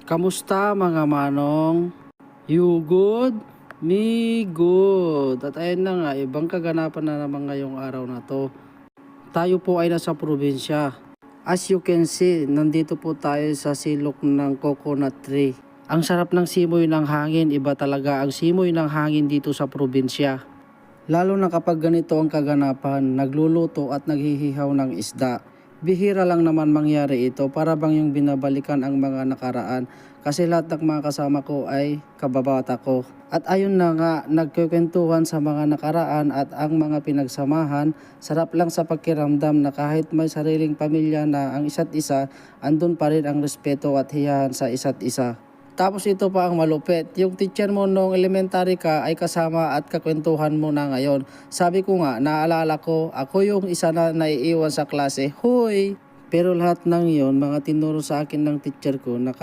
Kamusta mga manong? You good? Me good. At ayun na nga, ibang kaganapan na naman ngayong araw na to. Tayo po ay nasa probinsya. As you can see, nandito po tayo sa silok ng coconut tree. Ang sarap ng simoy ng hangin, iba talaga ang simoy ng hangin dito sa probinsya. Lalo na kapag ganito ang kaganapan, nagluluto at naghihihaw ng isda. Bihira lang naman mangyari ito, para bang yung binabalikan ang mga nakaraan, kasi lahat ng mga kasama ko ay kababata ko. At ayun na nga, nagkukwentuhan sa mga nakaraan at ang mga pinagsamahan. Sarap lang sa pakiramdam na kahit may sariling pamilya na ang isa't isa, andun pa rin ang respeto at hiyahan sa isa't isa. Tapos ito pa ang malupit, yung teacher mo nung elementary ka ay kasama at kakwentuhan mo na ngayon. Sabi ko nga, naalala ko, ako yung isa na naiiwan sa klase. Hoy! Pero lahat ng yon, mga tinuro sa akin ng teacher ko na